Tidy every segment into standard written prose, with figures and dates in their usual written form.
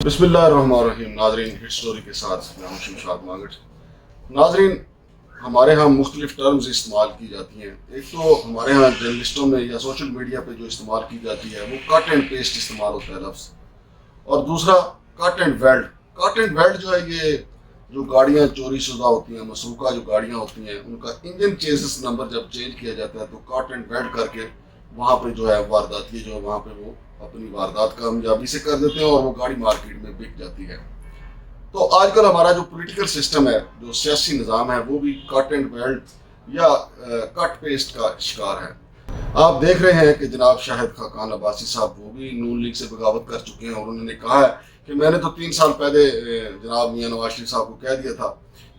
बिस्मिल्लाहिर्रहमानिर्रहीम। नाजरीन, hit story के साथ मैं हूं शमशाद मांगट। नाजरीन, हमारे यहाँ मुख्तलिफ टर्म्स इस्तेमाल की जाती हैं। एक तो हमारे यहाँ जर्नलिस्टों में या सोशल मीडिया पे जो इस्तेमाल की जाती है वो कट एंड पेस्ट इस्तेमाल होता है लफ्ज़, और दूसरा cut and weld. Cut and weld जो है, ये जो गाड़ियाँ चोरी शुदा होती हैं, मसरूका जो गाड़ियाँ होती हैं, उनका इंजन चेसिस नंबर जब चेंज किया जाता है तो कट एंड वेल्ड करके वहाँ पे जो है वारदात की जो है वहाँ पे वो अपनी वारदात कामयाबी से कर देते हैं और वो गाड़ी मार्केट में बिक जाती है। तो आजकल हमारा जो पॉलिटिकल सिस्टम है, जो सियासी निज़ाम है, वो भी कट एंड वेल्ड या कट पेस्ट का शिकार है। आप देख रहे हैं कि जनाब शाहिद खाकान अब्बासी साहब वो भी नून लीग से बगावत कर चुके हैं, और उन्होंने कहा है कि मैंने तो 3 साल पहले जनाब मियां नवाज शरीफ साहब को कह दिया था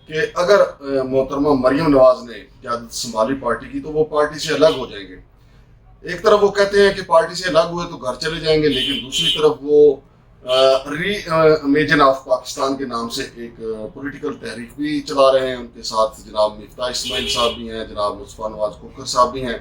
कि अगर मोहतरमा मरियम नवाज ने क़यादत संभाली पार्टी की तो वो पार्टी से अलग हो जाएंगे। एक तरफ वो कहते हैं कि पार्टी से अलग हुए तो घर चले जाएंगे, लेकिन दूसरी तरफ वो री इमेजिन ऑफ पाकिस्तान के नाम से एक पॉलिटिकल तहरीक भी चला रहे हैं। उनके साथ जनाब मिफ्ताह इस्माइल साहब भी हैं, जनाब मुस्तफा नवाज कुकर साहब भी हैं,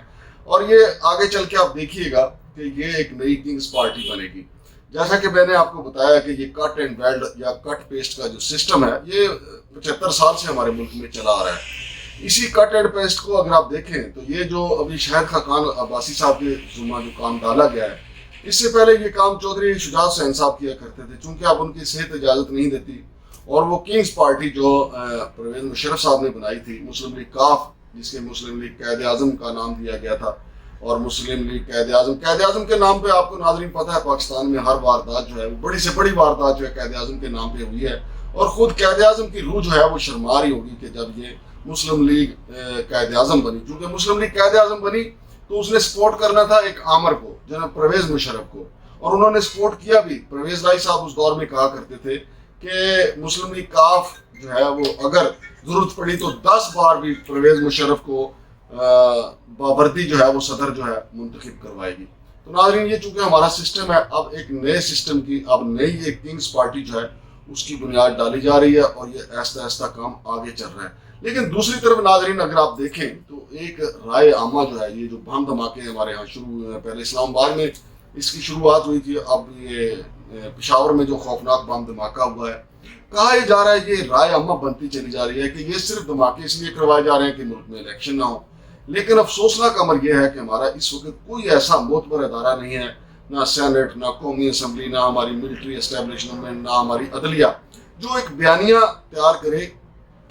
और ये आगे चल के आप देखिएगा कि ये एक नई किंग्स पार्टी बनेगी। जैसा कि मैंने आपको बताया कि ये कट एंड वेल्ड या कट पेस्ट का जो सिस्टम है, ये 75 साल से हमारे मुल्क में चला आ रहा है। इसी कट एंड पेस्ट को अगर आप देखें तो ये जो अभी शाहिद खाकान अब्बासी साहब के जुम्मा जो काम डाला गया है, इससे पहले ये काम चौधरी शुजात हुसैन साहब किया करते थे। चूंकि अब उनकी सेहत इजाज़त नहीं देती, और वो किंग्स पार्टी जो परवेज मुशर्रफ साहब ने बनाई थी, मुस्लिम लीग काफ, जिसके मुस्लिम लीग क़ायद आज़म का नाम दिया गया था, और मुस्लिम लीग क़ायद आज़म के नाम पे आपको नाज़रीन पता है पाकिस्तान में हर वारदात जो है वो बड़ी से बड़ी वारदात जो है क़ायद आज़म के नाम पे हुई है। और ख़ुद क़ायद आज़म की रूह जो है वो शर्मा रही होगी कि जब ये मुस्लिम लीग क़ायद आज़म बनी। चूंकि मुस्लिम लीग क़ायद आज़म बनी तो उसने सपोर्ट करना था एक आमर को, जनाब परवेज मुशर्रफ को, और उन्होंने सपोर्ट किया भी। परवेज लाई साहब उस दौर में कहा करते थे कि मुस्लिम लीग काफ जो है वो अगर जरूरत पड़ी तो 10 बार भी परवेज मुशर्रफ को बावर्दी जो है वो सदर जो है मुंतखब करवाएगी। तो नाज़रीन, ये चूंकि हमारा सिस्टम है, अब एक नए सिस्टम की, अब नई एक किंग्स पार्टी जो है उसकी बुनियाद डाली जा रही है, और ये ऐसा ऐसा काम आगे चल रहा है। लेकिन दूसरी तरफ नाज़रीन, अगर आप देखें तो एक राय आमा जो है, ये जो बम धमाके हमारे यहाँ शुरू हुए हैं, पहले इस्लामाबाद में इसकी शुरुआत हुई थी, अब ये पेशावर में जो खौफनाक बम धमाका हुआ है, कहा यह जा रहा है, ये राय आमा बनती चली जा रही है कि ये सिर्फ धमाके इसलिए करवाए जा रहे हैं कि मुल्क में इलेक्शन ना हो। लेकिन अफसोसनाक अमर यह है कि हमारा इस वक्त कोई ऐसा मोतबर अदारा नहीं है, ना सेनेट, ना कौमी असम्बली, ना हमारी मिलिट्री एस्टेब्लिशमेंट, ना हमारी अदलिया, जो एक बयानिया तैयार करे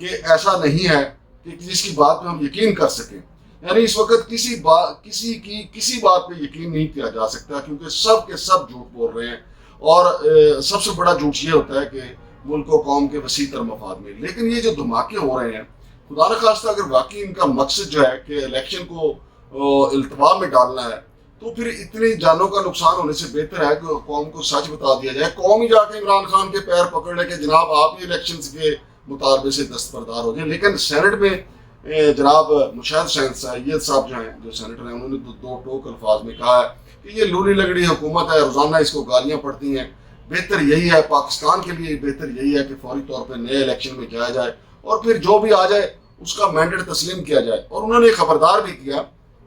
कि ऐसा नहीं है कि जिसकी बात पे हम यकीन कर सकें। यानी इस वक्त किसी बात पे यकीन नहीं किया जा सकता, क्योंकि सब के सब झूठ बोल रहे हैं, और सबसे बड़ा झूठ ये होता है कि मुल्क और कौम के वसी तर मफाद में। लेकिन ये जो धमाके हो रहे हैं, खुदा न खास्ता अगर वाकई इनका मकसद जो है कि इलेक्शन को इल्तवा में डालना है, तो फिर इतनी जानों का नुकसान होने से बेहतर है कि कौम को सच बता दिया जाए। कौम ही जाके इमरान खान के पैर पकड़ ले कि जनाब आप ही इलेक्शन के मुतालबे से दस्तबरदार हो जाए। लेकिन सेनेट में जनाब मुशाहिद हुसैन सैयद साहब जो हैं, जो सेनेटर हैं, उन्होंने दो टोक अल्फाज में कहा है कि ये लूली लगड़ी हुकूमत है, रोज़ाना इसको गालियाँ पड़ती हैं। बेहतर यही है, पाकिस्तान के लिए बेहतर यही है कि फौरी तौर पर नए इलेक्शन में जाया जाए, और फिर जो भी आ जाए उसका मैंडेट तस्लीम किया जाए। और उन्होंने खबरदार भी किया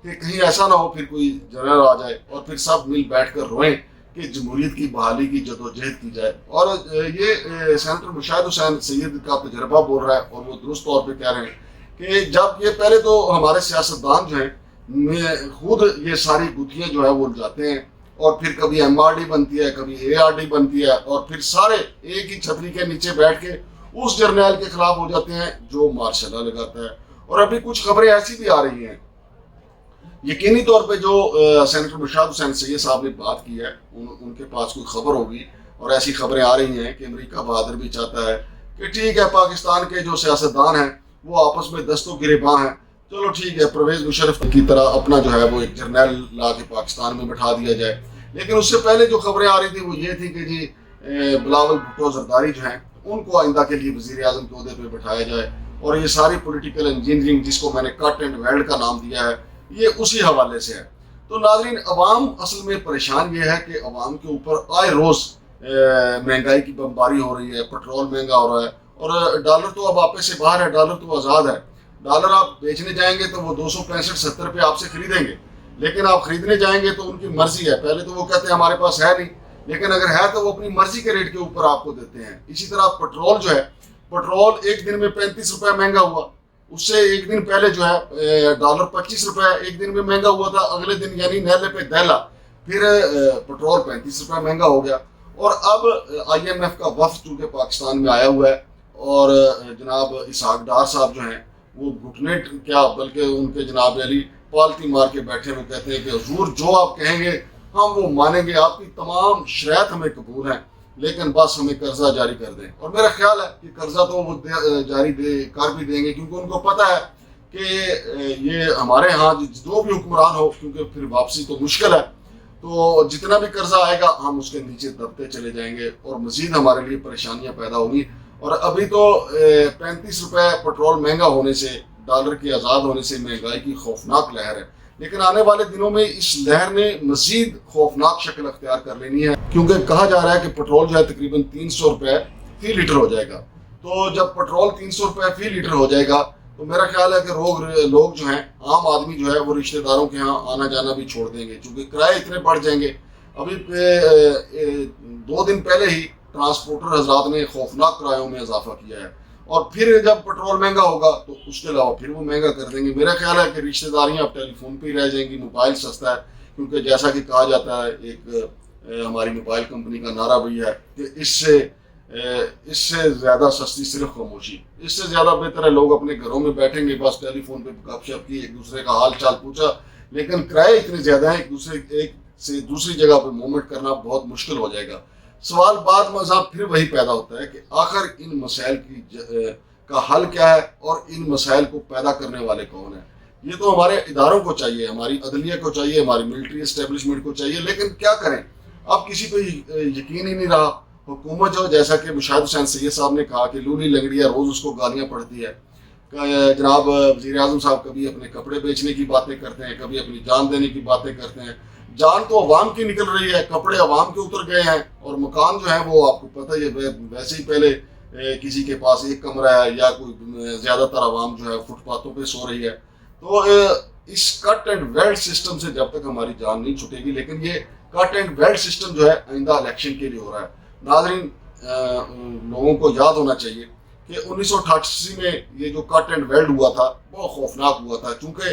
कि कहीं ऐसा ना हो फिर कोई जनरल आ जाए और फिर सब मिल बैठ कर रोएं कि जमहूरियत की बहाली की जदोजहद की जाए। और ये सेनेटर मुशाहिद हुसैन सैयद का तजर्बा बोल रहा है, और वो दुरुस्त तौर पे कह रहे हैं कि जब ये पहले तो हमारे सियासतदान जो हैं खुद ये सारी गुत्थियाँ जो है वो उलझाते हैं, और फिर कभी MRD बनती है, कभी ARD बनती है, और फिर सारे एक ही छतरी के नीचे बैठ के उस जर्नैल के खिलाफ हो जाते हैं जो मार्शल लॉ लगाता है। और अभी कुछ खबरें ऐसी भी आ रही हैं, यकीनी तौर पे जो सेनेटर मुशाहिद हुसैन सैयद साहब ने बात की है, उनके पास कोई खबर होगी, और ऐसी खबरें आ रही हैं कि अमेरिका बहादुर भी चाहता है कि ठीक है, पाकिस्तान के जो सियासतदान हैं वो आपस में दस्तों गिरेबां हैं, चलो ठीक है, परवेज मुशर्रफ की तरह अपना जो है वो एक जर्नैल ला के पाकिस्तान में बैठा दिया जाए। लेकिन उससे पहले जो खबरें आ रही थी वो ये थी कि जी बिलावल भुट्टो जरदारी जो हैं उनको आइंदा के लिए वज़ीर आज़म के ओहदे पे बैठाया जाए, और ये सारी पॉलिटिकल इंजीनियरिंग जिसको मैंने कट एंड वेल्ड का नाम दिया है, ये उसी हवाले से है। तो नाज़रीन, अवाम असल में परेशान ये है कि अवाम के ऊपर आए रोज़ महंगाई की बमबारी हो रही है, पेट्रोल महंगा हो रहा है, और डॉलर तो अब आपे से बाहर है, डॉलर तो आज़ाद है। डॉलर आप बेचने जाएंगे तो वो 265-70 रुपये आपसे खरीदेंगे, लेकिन आप खरीदने जाएंगे तो उनकी मर्जी है। पहले तो वो कहते हैं हमारे पास है नहीं, لیکن اگر ہے تو وہ اپنی مرضی کے ریٹ کے اوپر آپ کو دیتے ہیں. اسی طرح پیٹرول جو ہے، پیٹرول ایک دن میں 35 روپے مہنگا ہوا، اس سے ایک دن پہلے جو ہے ڈالر 25 روپے ایک دن میں مہنگا ہوا تھا، اگلے دن یعنی نیلے پہ دہلا پھر پیٹرول 35 روپے مہنگا ہو گیا. اور اب IMF کا وفد چونکہ پاکستان میں آیا ہوا ہے، اور جناب اسحاق ڈار صاحب جو ہیں وہ گھٹنے کیا بلکہ ان کے جناب علی پالتی مار کے بیٹھے ہوئے کہتے ہیں کہ حضور جو آپ کہیں گے ہم وہ مانیں گے، آپ کی تمام شرائط ہمیں قبول ہیں، لیکن بس ہمیں قرضہ جاری کر دیں. اور میرا خیال ہے کہ قرضہ تو وہ جاری کر بھی دیں گے، کیونکہ ان کو پتہ ہے کہ یہ ہمارے ہاں جو بھی حکمران ہو، کیونکہ پھر واپسی تو مشکل ہے، تو جتنا بھی قرضہ آئے گا ہم اس کے نیچے دبتے چلے جائیں گے اور مزید ہمارے لیے پریشانیاں پیدا ہوں گی. اور ابھی تو 35 روپے پیٹرول مہنگا ہونے سے، ڈالر کے آزاد ہونے سے مہنگائی کی خوفناک لہر ہے، لیکن آنے والے دنوں میں اس لہر نے مزید خوفناک شکل اختیار کر لینی ہے، کیونکہ کہا جا رہا ہے کہ پیٹرول جو ہے تقریباً 300 روپے فی لیٹر ہو جائے گا. تو جب پیٹرول 300 روپے فی لیٹر ہو جائے گا تو میرا خیال ہے کہ لوگ جو ہیں، عام آدمی جو ہے وہ رشتہ داروں کے ہاں آنا جانا بھی چھوڑ دیں گے، چونکہ کرائے اتنے بڑھ جائیں گے. ابھی 2 دن پہلے ہی ٹرانسپورٹر حضرات نے خوفناک کرایوں میں اضافہ کیا ہے، اور پھر جب پیٹرول مہنگا ہوگا تو اس کے علاوہ پھر وہ مہنگا کر دیں گے. میرا خیال ہے کہ رشتہ داریاں اب ٹیلی فون پہ ہی رہ جائیں گی، موبائل سستا ہے، کیونکہ جیسا کہ کہا جاتا ہے، ایک ہماری موبائل کمپنی کا نعرہ بھی ہے کہ اس سے زیادہ سستی صرف خاموشی. اس سے زیادہ بہتر ہے لوگ اپنے گھروں میں بیٹھیں گے، بس ٹیلی فون پہ گپ شپ کی، ایک دوسرے کا حال چال پوچھا، لیکن کرائے اتنے زیادہ ہیں ایک سے دوسری جگہ پہ موومنٹ کرنا بہت مشکل ہو جائے گا. سوال بعد میں پھر وہی پیدا ہوتا ہے کہ آخر ان مسائل کا حل کیا ہے اور ان مسائل کو پیدا کرنے والے کون ہیں. یہ تو ہمارے اداروں کو چاہیے، ہماری عدلیہ کو چاہیے، ہماری ملٹری اسٹیبلشمنٹ کو چاہیے، لیکن کیا کریں، اب کسی پہ یقین ہی نہیں رہا. حکومت جو جیسا کہ مشاہد حسین سید صاحب نے کہا کہ لولی لنگڑیا روز اس کو گالیاں پڑتی ہے. جناب وزیر اعظم صاحب کبھی اپنے کپڑے بیچنے کی باتیں کرتے ہیں، کبھی اپنی جان دینے کی باتیں کرتے ہیں. جان تو عوام کی نکل رہی ہے، کپڑے عوام کے اتر گئے ہیں، اور مکان جو ہے وہ آپ کو پتہ ہی ہے ویسے ہی پہلے کسی کے پاس ایک کمرہ ہے، یا کوئی زیادہ تر عوام جو ہے فٹ پاتھوں پہ سو رہی ہے. تو اس کٹ اینڈ ویلڈ سسٹم سے جب تک ہماری جان نہیں چھٹے گی، لیکن یہ کٹ اینڈ ویلڈ سسٹم جو ہے آئندہ الیکشن کے لیے ہو رہا ہے. ناظرین، لوگوں کو یاد ہونا چاہیے کہ 1988 میں یہ جو کٹ اینڈ ویلڈ ہوا تھا بہت خوفناک ہوا تھا، چونکہ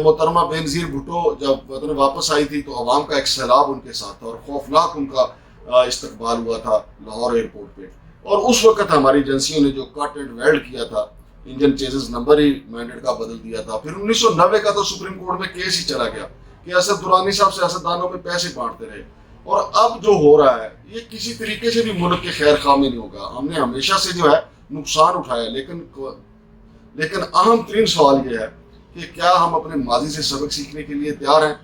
محترمہ بینظیر بھٹو جب وطن واپس آئی تھی تو عوام کا ایک سیلاب ان کے ساتھ تھا، اور خوفناک ان کا استقبال ہوا تھا لاہور ایئرپورٹ پہ. اور اس وقت ہماری ایجنسیوں نے جو کٹ اینڈ ویلڈ کیا تھا، انجن چیزز نمبر ہی مینڈیٹ کا بدل دیا تھا. پھر 1990 کا تو سپریم کورٹ میں کیس ہی چلا گیا کہ اسد درانی صاحب سیاستدانوں میں پیسے بانٹتے رہے. اور اب جو ہو رہا ہے یہ کسی طریقے سے بھی ملک کے خیر خواہ میں نہیں ہوگا. ہم نے ہمیشہ سے جو ہے نقصان اٹھایا، لیکن اہم ترین سوال یہ ہے کہ کیا ہم اپنے ماضی سے سبق سیکھنے کے لیے تیار ہیں؟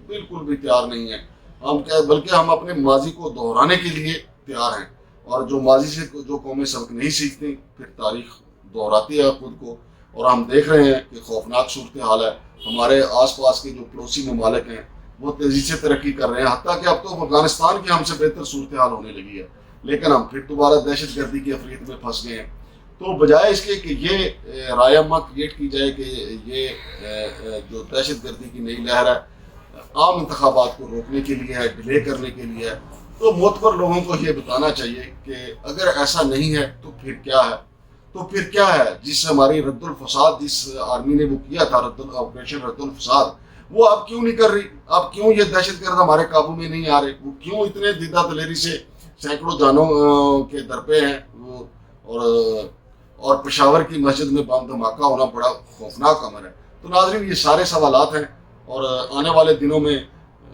بالکل بھی تیار نہیں ہیں ہم، بلکہ ہم اپنے ماضی کو دہرانے کے لیے تیار ہیں. اور جو ماضی سے جو قومیں سبق نہیں سیکھتی پھر تاریخ دہراتی ہے خود کو. اور ہم دیکھ رہے ہیں کہ خوفناک صورتحال ہے. ہمارے آس پاس کے جو پڑوسی ممالک ہیں وہ تیزی سے ترقی کر رہے ہیں، حتیٰ کہ اب تو افغانستان کی ہم سے بہتر صورتحال ہونے لگی ہے، لیکن ہم پھر دوبارہ دہشت گردی کی افریت میں پھنس گئے ہیں. تو بجائے اس کے کہ یہ رائے کریٹ کی جائے کہ یہ جو دہشت گردی کی نئی لہر ہے عام انتخابات کو روکنے کے لیے ہے، ڈیلے کرنے کے لیے ہے، تو معتبر لوگوں کو یہ بتانا چاہیے کہ اگر ایسا نہیں ہے تو پھر کیا ہے. تو پھر کیا ہے جس سے ہماری رد الفساد، جس آرمی نے وہ کیا تھا آپریشن رد الفساد، وہ اب کیوں نہیں کر رہی؟ اب کیوں یہ دہشت گرد ہمارے قابو میں نہیں آ رہے؟ وہ کیوں اتنے دیدہ دلیری سے سینکڑوں جانوں کے درپے ہیں؟ اور پشاور کی مسجد میں بم دھماکہ ہونا بڑا خوفناک امر ہے. تو ناظرین، یہ سارے سوالات ہیں، اور آنے والے دنوں میں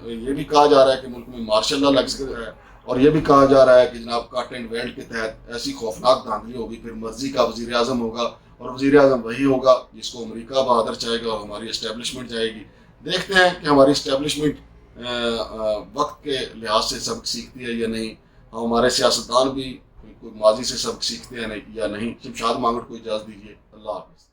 یہ بھی کہا جا رہا ہے کہ ملک میں مارشل لا لگ سکتا ہے، اور یہ بھی کہا جا رہا ہے کہ جناب کٹ اینڈ ویلڈ کے تحت ایسی خوفناک دھاندلی ہوگی، پھر مرضی کا وزیر اعظم ہوگا، اور وزیر اعظم وہی ہوگا جس کو امریکہ بہادر چاہے گا اور ہماری اسٹیبلشمنٹ چاہے گی. دیکھتے ہیں کہ ہماری اسٹیبلشمنٹ وقت کے لحاظ سے سبق سیکھتی ہے یا نہیں، ہمارے سیاستدان بھی کوئی ماضی سے سبق سیکھتے ہیں یا نہیں. شمشاد مانگٹ کو اجازت دیجیے. اللہ حافظ.